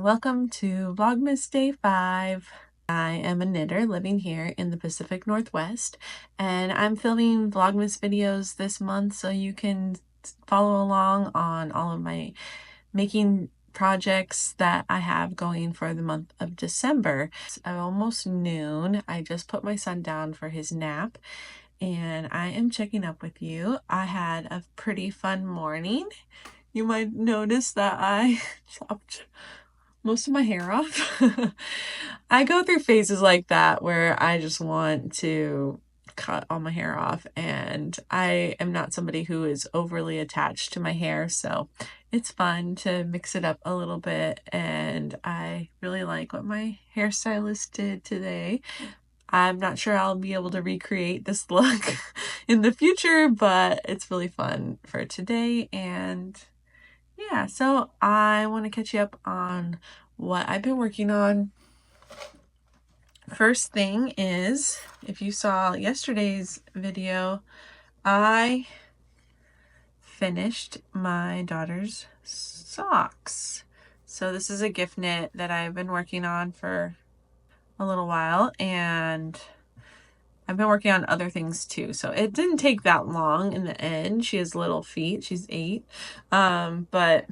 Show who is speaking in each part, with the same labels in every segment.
Speaker 1: and welcome to Vlogmas Day 5. I am a knitter living here in the Pacific Northwest, and I'm filming Vlogmas videos this month so you can follow along on all of my making projects that I have going for the month of December. It's almost noon. I just put my son down for his nap, and I am checking up with you. I had a pretty fun morning. You might notice that I chopped most of my hair off. I go through phases like that where I just want to cut all my hair off, and I am not somebody who is overly attached to my hair, so it's fun to mix it up a little bit, and I really like what my hairstylist did today. I'm not sure I'll be able to recreate this look in the future, but it's really fun for today. And yeah, so I want to catch you up on what I've been working on. First thing is, if you saw yesterday's video, I finished my daughter's socks. So this is a gift knit that I've been working on for a little while, and I've been working on other things too, so it didn't take that long in the end. She has little feet. She's 8. But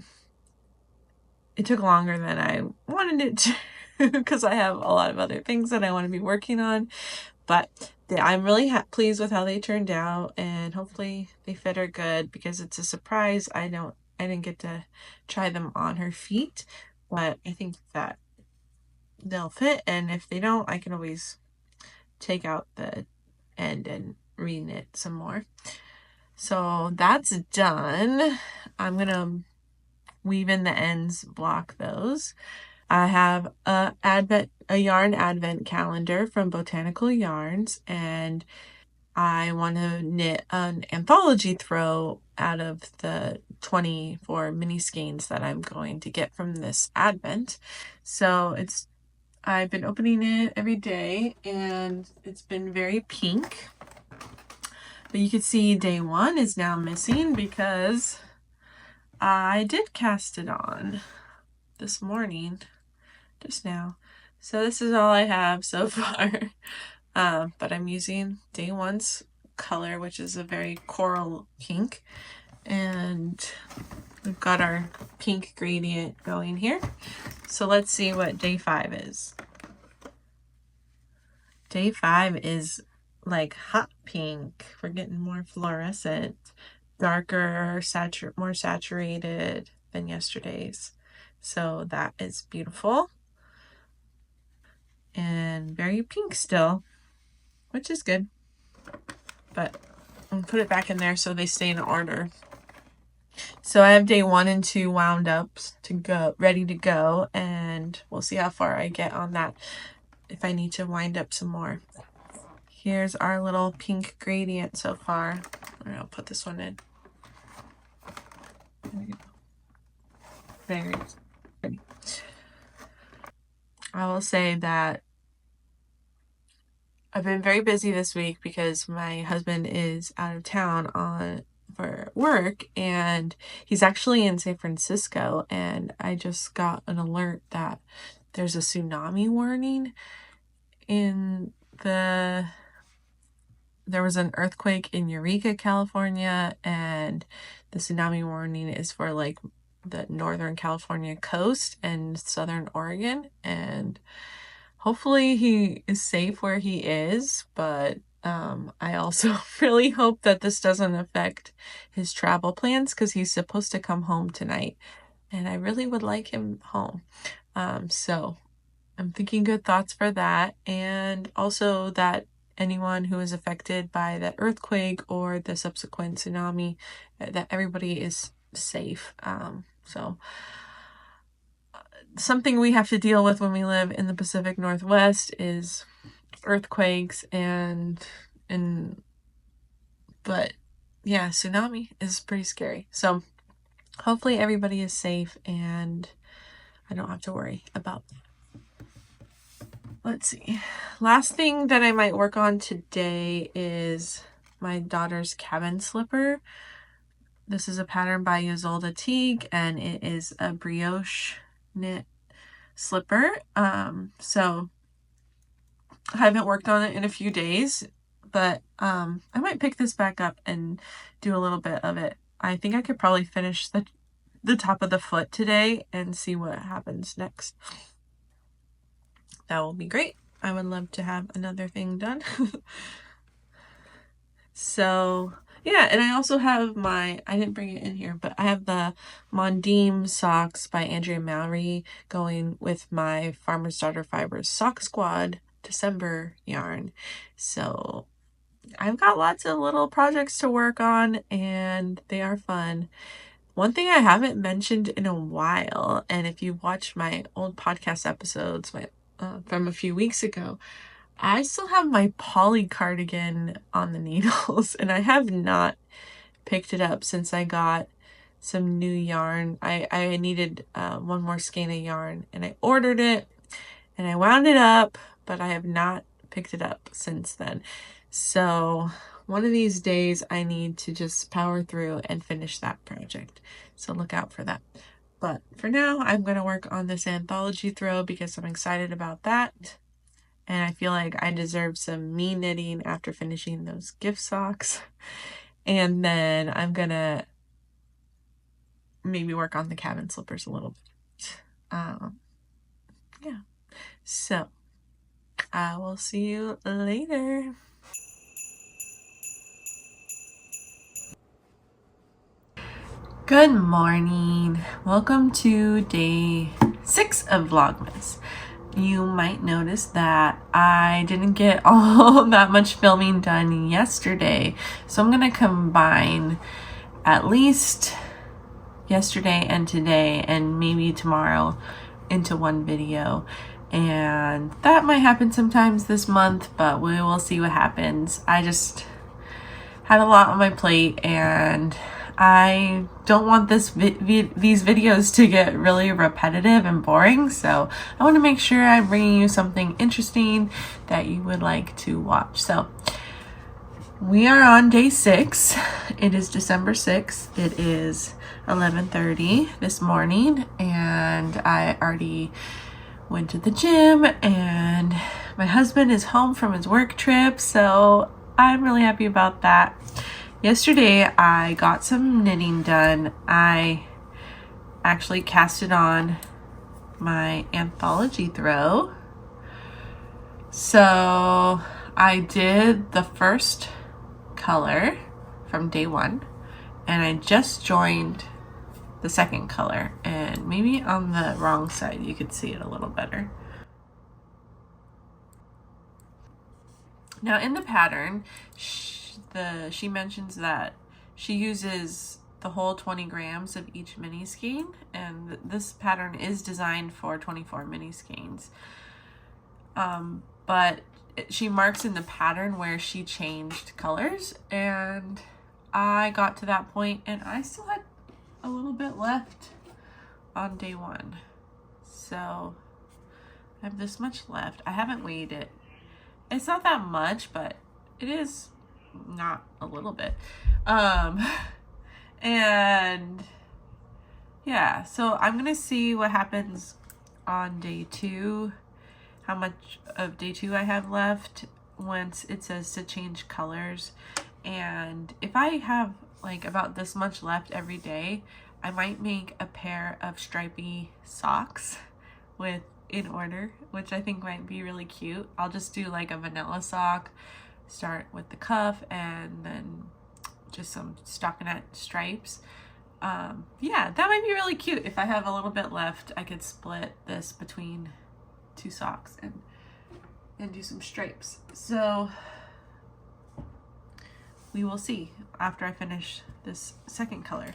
Speaker 1: it took longer than I wanted it to because I have a lot of other things that I want to be working on. But I'm really pleased with how they turned out, and hopefully they fit her good because it's a surprise. I didn't get to try them on her feet, but I think that they'll fit, and if they don't, I can always take out the end and re-knit some more. So that's done. I'm gonna weave in the ends, block those. I have a yarn advent calendar from Botanical Yarns, and I want to knit an anthology throw out of the 24 mini skeins that I'm going to get from this advent. So I've been opening it every day, and it's been very pink. But you can see day 1 is now missing because I did cast it on this morning, just now. So this is all I have so far. But I'm using day 1's color, which is a very coral pink. And we've got our pink gradient going here. So let's see what day 5 is. Day 5 is like hot pink. We're getting more fluorescent, darker, more saturated than yesterday's. So that is beautiful. And very pink still, which is good. But I'll put it back in there so they stay in order. So I have day 1 and 2 wound up to go, ready to go, and we'll see how far I get on that if I need to wind up some more. Here's our little pink gradient so far. I'll put this one in. There we go. Very pretty. I will say that I've been very busy this week because my husband is out of town for work, and he's actually in San Francisco, and I just got an alert that there's a tsunami warning there was an earthquake in Eureka, California, and the tsunami warning is for like the Northern California coast and Southern Oregon, and hopefully he is safe where he is, but I also really hope that this doesn't affect his travel plans because he's supposed to come home tonight, and I really would like him home. So I'm thinking good thoughts for that, and also that anyone who is affected by the earthquake or the subsequent tsunami, that everybody is safe. So something we have to deal with when we live in the Pacific Northwest is earthquakes but yeah, tsunami is pretty scary. So hopefully everybody is safe and I don't have to worry about that. Let's see. Last thing that I might work on today is my daughter's cabin slipper. This is a pattern by Ysolda Teague, and it is a brioche knit slipper. So I haven't worked on it in a few days, but I might pick this back up and do a little bit of it. I think I could probably finish the top of the foot today and see what happens next. That will be great. I would love to have another thing done. So yeah, and I also have I didn't bring it in here, but I have the Mondim socks by Andrea Mowry going with my Farmer's Daughter Fibers Sock Squad December yarn. So I've got lots of little projects to work on, and they are fun. One thing I haven't mentioned in a while, and if you watch my old podcast episodes from a few weeks ago, I still have my poly cardigan on the needles, and I have not picked it up since I got some new yarn. I needed one more skein of yarn, and I ordered it, and I wound it up, but I have not picked it up since then. So one of these days I need to just power through and finish that project. So look out for that. But for now, I'm going to work on this anthology throw because I'm excited about that. And I feel like I deserve some me knitting after finishing those gift socks. And then I'm going to maybe work on the cabin slippers a little bit. Yeah. So I will see you later. Good morning. Welcome to day 6 of Vlogmas. You might notice that I didn't get all that much filming done yesterday, so I'm going to combine at least yesterday and today and maybe tomorrow into one video. And that might happen sometimes this month, but we will see what happens. I just had a lot on my plate, and I don't want these videos to get really repetitive and boring, so I want to make sure I'm bringing you something interesting that you would like to watch. So we are on day 6. It is December 6th. It is 11:30 this morning, and I already went to the gym, and my husband is home from his work trip, so I'm really happy about that. Yesterday, I got some knitting done. I actually casted on my anthology throw. So I did the first color from day 1, and I just joined the second color, and maybe on the wrong side you could see it a little better. Now in the pattern, she mentions that she uses the whole 20 grams of each mini skein, and this pattern is designed for 24 mini skeins. But she marks in the pattern where she changed colors, and I got to that point and I still had a little bit left on day 1. So I have this much left. I haven't weighed it. It's not that much, but it is not a little bit. And yeah, so I'm gonna see what happens on day 2, how much of day 2 I have left once it says to change colors. And if I have like about this much left every day, I might make a pair of stripy socks in order, which I think might be really cute. I'll just do like a vanilla sock, start with the cuff, and then just some stockinette stripes. Yeah, that might be really cute. If I have a little bit left, I could split this between 2 socks and do some stripes. So we will see after I finish this second color.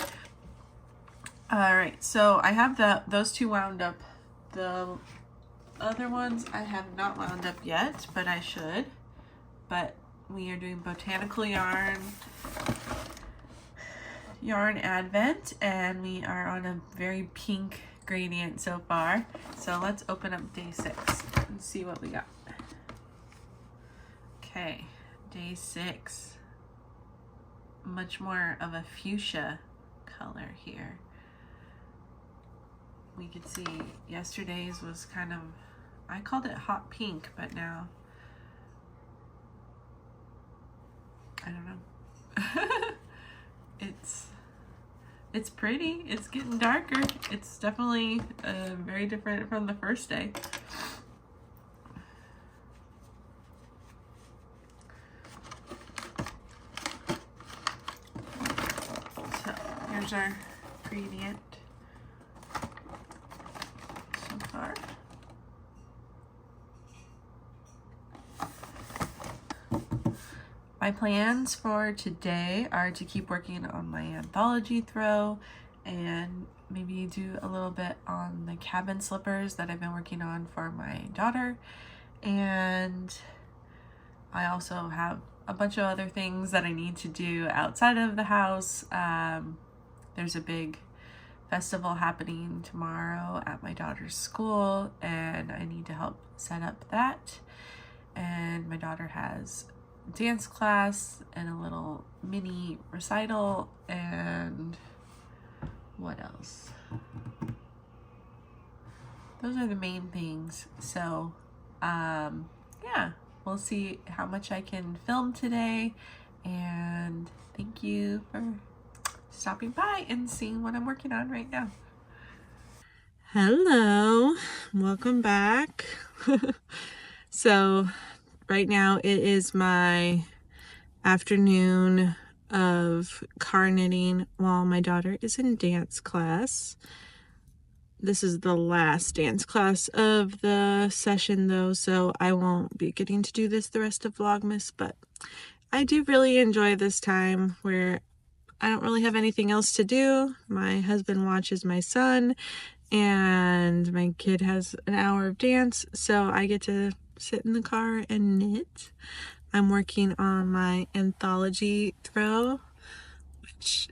Speaker 1: All right, so I have those 2 wound up. The other ones I have not wound up yet, but I should. But we are doing botanical yarn advent, and we are on a very pink gradient so far. So let's open up day 6 and see what we got. Okay, day 6. Much more of a fuchsia color here. we could see yesterday's was kind of, I called it hot pink, but now I don't know. It's pretty. It's getting darker. It's definitely very different from the first day. So here's our gradient so far. My plans for today are to keep working on my anthology throw and maybe do a little bit on the cabin slippers that I've been working on for my daughter. And I also have a bunch of other things that I need to do outside of the house. There's a big festival happening tomorrow at my daughter's school, and I need to help set up that. And my daughter has dance class and a little mini recital, and what else? Those are the main things. So yeah, we'll see how much I can film today, and thank you for stopping by and seeing what I'm working on right now. Hello, welcome back. So right now it is my afternoon of car knitting while my daughter is in dance class. This is the last dance class of the session though, so I won't be getting to do this the rest of Vlogmas, but I do really enjoy this time where I don't really have anything else to do. My husband watches my son and my kid has an hour of dance, so I get to sit in the car and knit. I'm working on my anthology throw, which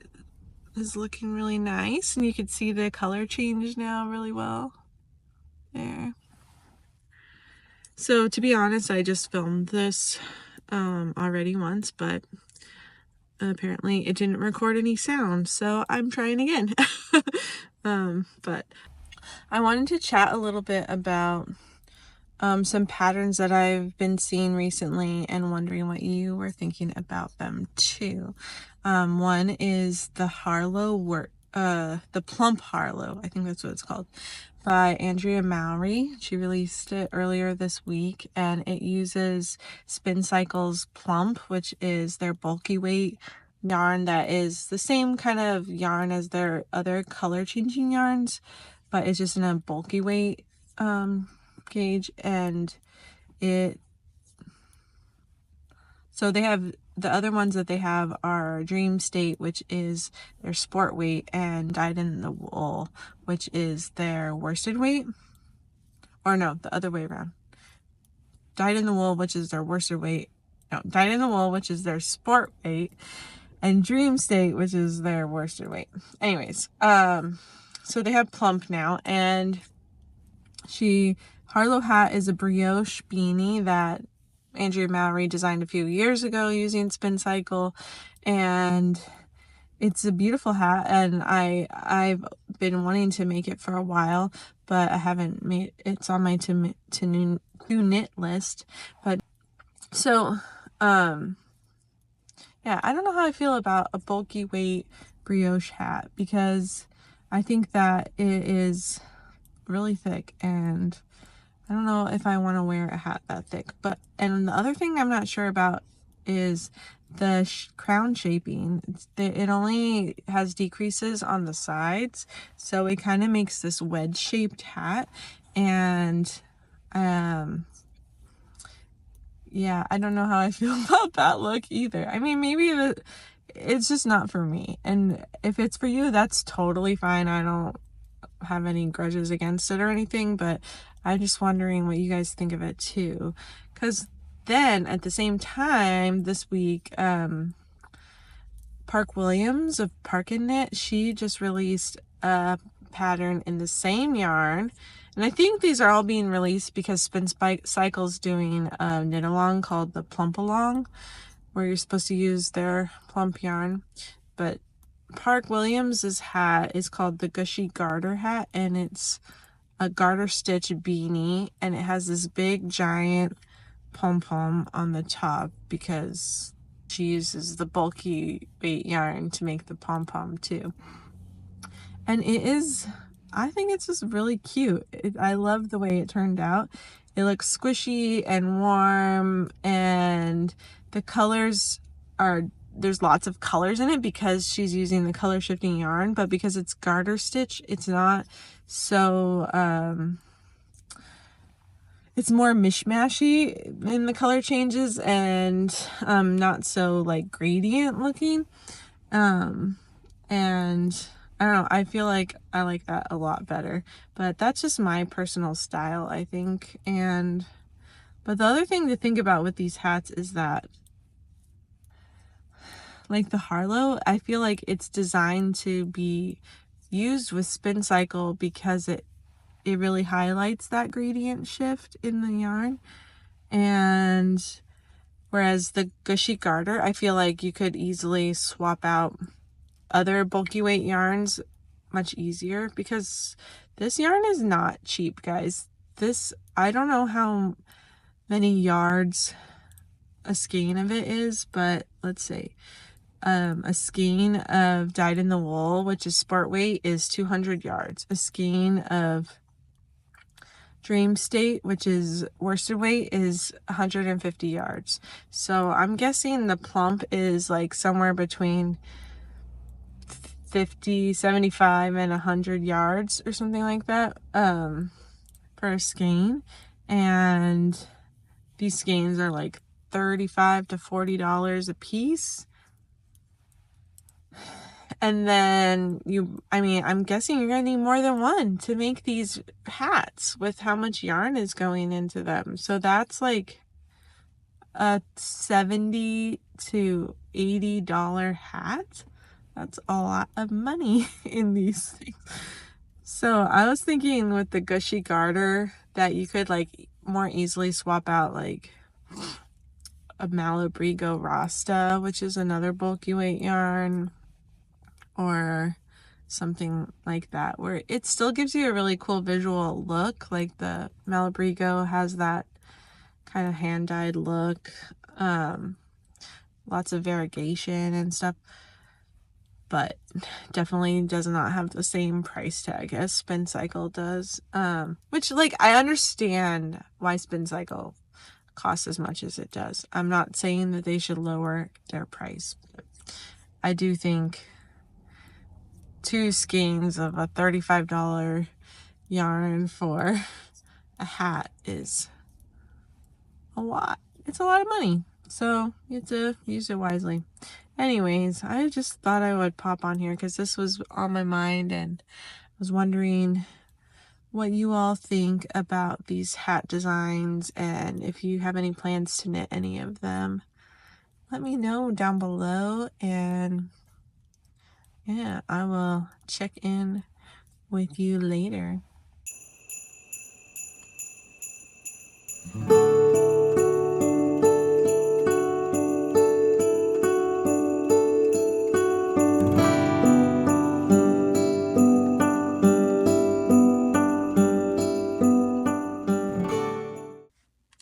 Speaker 1: is looking really nice, and you can see the color change now really well there. So to be honest, I just filmed this already once, but apparently it didn't record any sound, so I'm trying again. But I wanted to chat a little bit about some patterns that I've been seeing recently and wondering what you were thinking about them too. One is the Harlow work, the Plump Harlow, I think that's what it's called, by Andrea Mowry. She released it earlier this week, and it uses Spin Cycle's Plump, which is their bulky weight yarn that is the same kind of yarn as their other color changing yarns, but it's just in a bulky weight gauge. And so they have, the other ones that they have are Dream State, which is their sport weight, and Dyed in the Wool, which is their worsted weight. Or no, the other way around. Dyed in the Wool, which is their worsted weight. No, Dyed in the Wool, which is their sport weight, and Dream State, which is their worsted weight. Anyways, so they have Plump now, and Harlow Hat is a brioche beanie that Andrea Mowry designed a few years ago using Spin Cycle, and it's a beautiful hat, and I've been wanting to make it for a while, but I haven't made it's on my to knit list. But so yeah, I don't know how I feel about a bulky weight brioche hat, because I think that it is really thick, and I don't know if I want to wear a hat that thick. And the other thing I'm not sure about is the crown shaping. It only has decreases on the sides, so it kind of makes this wedge shaped hat. And yeah, I don't know how I feel about that look either. I mean, maybe it's just not for me, and if it's for you, that's totally fine. I don't have any grudges against it or anything, but I'm just wondering what you guys think of it too. Because then at the same time this week, Park Williams of Park and Knit, she just released a pattern in the same yarn, and I think these are all being released because Spin Cycle's doing a knit along called the Plump Along, where you're supposed to use their plump yarn. But Park Williams' hat is called the Gushy Garter hat, and it's a garter stitch beanie, and it has this big giant pom-pom on the top because she uses the bulky weight yarn to make the pom-pom too. And it is, I think it's just really cute. I love the way it turned out. It looks squishy and warm, and the colors are, there's lots of colors in it because she's using the color shifting yarn, but because it's garter stitch, it's not so, it's more mishmashy in the color changes, and not so like gradient looking. And I don't know, I feel like I like that a lot better, but that's just my personal style, I think. But the other thing to think about with these hats is that, like the Harlow, I feel like it's designed to be used with spin cycle because it really highlights that gradient shift in the yarn. And whereas the Gushy Garter, I feel like you could easily swap out other bulky weight yarns much easier, because this yarn is not cheap, guys. This, I don't know how many yards a skein of it is, but let's say a skein of dyed in the wool, which is sport weight, is 200 yards. A skein of Dream State, which is worsted weight, is 150 yards. So I'm guessing the plump is like somewhere between 50, 75, and 100 yards or something like that for a skein. And these skeins are like $35 to $40 a piece. And then I'm guessing you're gonna need more than one to make these hats with how much yarn is going into them. So that's like a $70 to $80 hat. That's a lot of money in these things. So I was thinking with the Gushy Garter that you could like more easily swap out like a Malabrigo Rasta, which is another bulky weight yarn, or something like that, where it still gives you a really cool visual look. Like the Malabrigo has that kind of hand-dyed look, lots of variegation and stuff, but definitely does not have the same price tag as Spin Cycle does. Which, like, I understand why Spin Cycle costs as much as it does. I'm not saying that they should lower their price, but I do think 2 skeins of a $35 yarn for a hat is a lot. It's a lot of money, so you have to use it wisely. Anyways, I just thought I would pop on here because this was on my mind, and I was wondering what you all think about these hat designs, and if you have any plans to knit any of them, let me know down below. And yeah, I will check in with you later.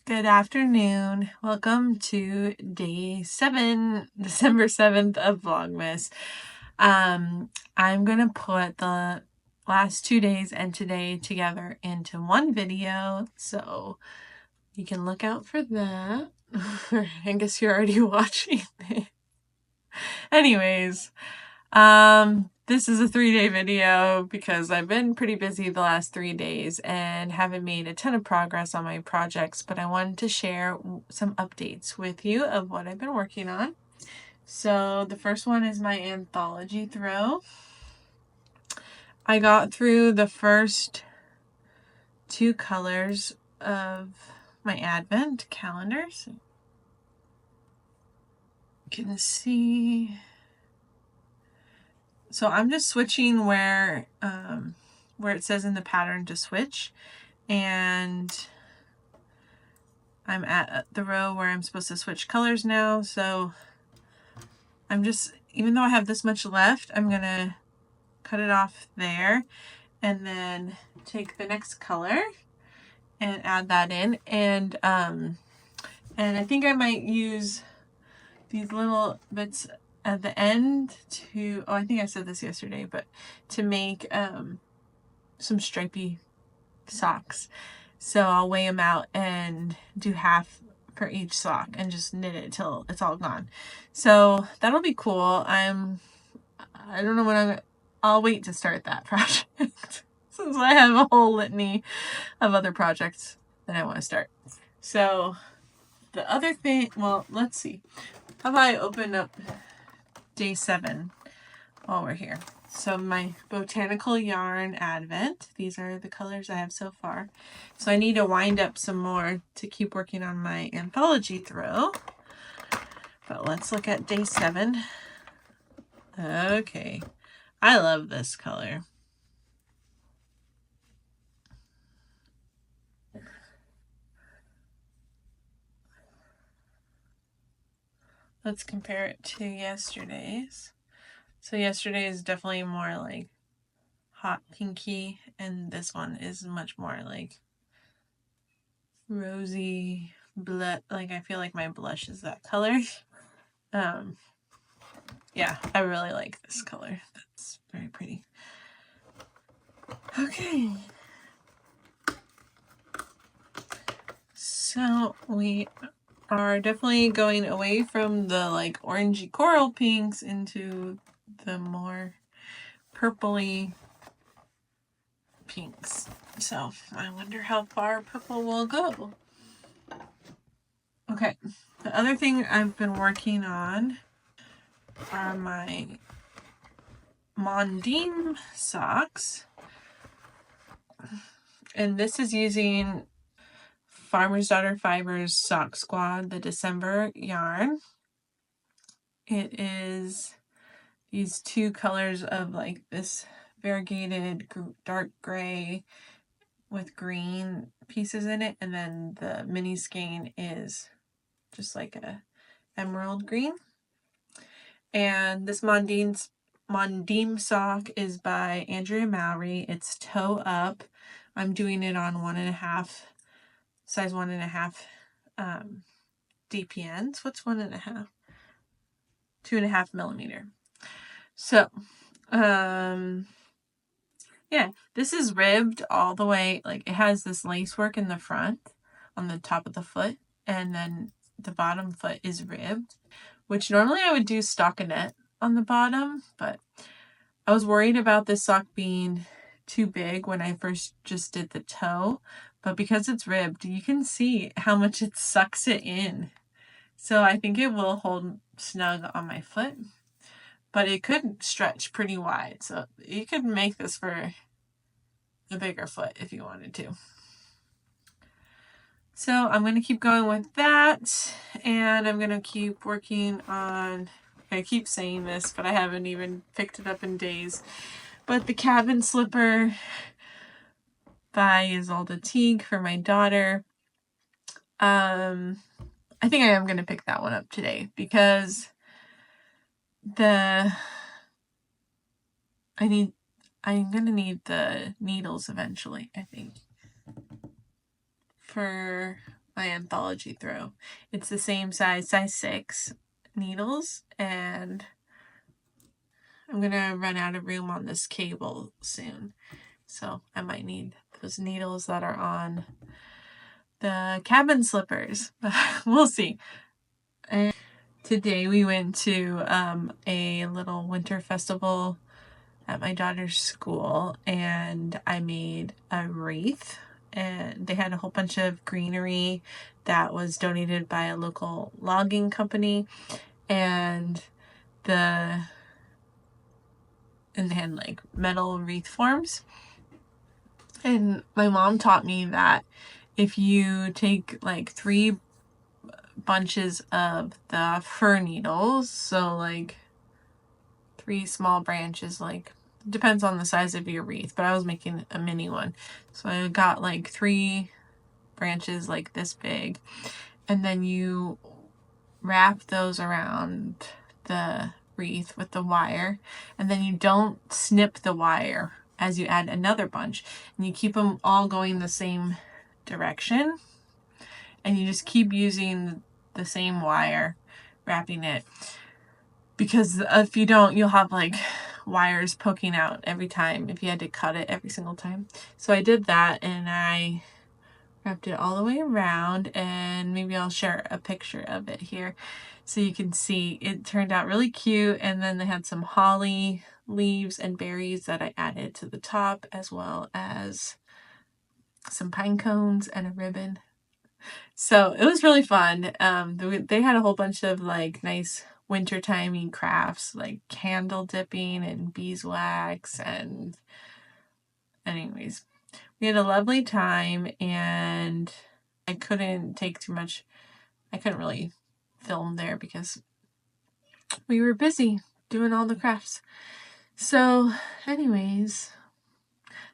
Speaker 1: Good afternoon. Welcome to day 7, December 7th of Vlogmas. I'm going to put the last 2 days and today together into one video, so you can look out for that. I guess you're already watching it. Anyways, this is a 3-day video because I've been pretty busy the last 3 days and haven't made a ton of progress on my projects, but I wanted to share some updates with you of what I've been working on. So the first one is my anthology throw. I got through the first 2 colors of my advent calendars. You can see. So I'm just switching where it says in the pattern to switch, and I'm at the row where I'm supposed to switch colors now. So I'm just, even though I have this much left, I'm gonna cut it off there and then take the next color and add that in. And I think I might use these little bits at the end to, oh, I think I said this yesterday, but to make some stripy socks. So I'll weigh them out and do half for each sock and just knit it till it's all gone. So that'll be cool. I don't know when I'll wait to start that project since I have a whole litany of other projects that I want to start. So the other thing, well, let's see. How about I open up day 7 while we're here? So my botanical yarn advent, these are the colors I have so far. So I need to wind up some more to keep working on my anthology throw. But let's look at day 7. Okay, I love this color. Let's compare it to yesterday's. So yesterday is definitely more like hot pinky, and this one is much more like rosy blood. Like I feel like my blush is that color. Yeah, I really like this color. That's very pretty. Okay. So we are definitely going away from the like orangey coral pinks into the more purpley pinks. So I wonder how far purple will go. Okay, the other thing I've been working on are my Mondim socks. And this is using Farmer's Daughter Fibers Sock Squad, the December yarn. It is these 2 colors of like this variegated dark gray with green pieces in it, and then the mini skein is just like a emerald green. And this Mondim sock is by Andrea Mowry. It's toe up. I'm doing it on 1.5, size 1.5 DPNs. What's 1.5? 2.5 millimeter. So, yeah, this is ribbed all the way. Like it has this lace work in the front on the top of the foot, and then the bottom foot is ribbed, which normally I would do stockinette on the bottom, but I was worried about this sock being too big when I first just did the toe, but because it's ribbed, you can see how much it sucks it in. So I think it will hold snug on my foot, but it could stretch pretty wide. So you could make this for a bigger foot if you wanted to. So I'm going to keep going with that, and I'm going to keep working on, I keep saying this, but I haven't even picked it up in days, but the cabin slipper by Isolde Teague for my daughter. I think I am going to pick that one up today because I'm going to need the needles eventually, I think, for my anthology throw. It's the same size 6 needles, and I'm gonna run out of room on this cable soon, so I might need those needles that are on the cabin slippers. We'll see. And today we went to a little winter festival at my daughter's school, and I made a wreath, and they had a whole bunch of greenery that was donated by a local logging company, and they had like metal wreath forms. And my mom taught me that if you take like 3 bunches of the fir needles, so like 3 small branches, like depends on the size of your wreath, but I was making a mini one, so I got like 3 branches like this big, and then you wrap those around the wreath with the wire, and then you don't snip the wire as you add another bunch, and you keep them all going the same direction, and you just keep using the same wire, wrapping it, because if you don't, you'll have like wires poking out every time if you had to cut it every single time. So I did that, and I wrapped it all the way around, and maybe I'll share a picture of it here so you can see. It turned out really cute, and then they had some holly leaves and berries that I added to the top, as well as some pine cones and a ribbon. So it was really fun. They had a whole bunch of like nice wintertimey crafts, like candle dipping and beeswax, and anyways, we had a lovely time, and I couldn't take too much. I couldn't really film there because we were busy doing all the crafts. So anyways,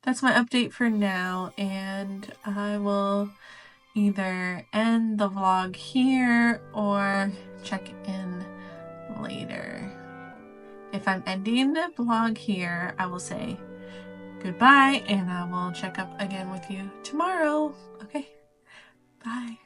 Speaker 1: that's my update for now, and I will either end the vlog here or check in later. If I'm ending the vlog here, I will say goodbye, and I will check up again with you tomorrow. Okay, bye.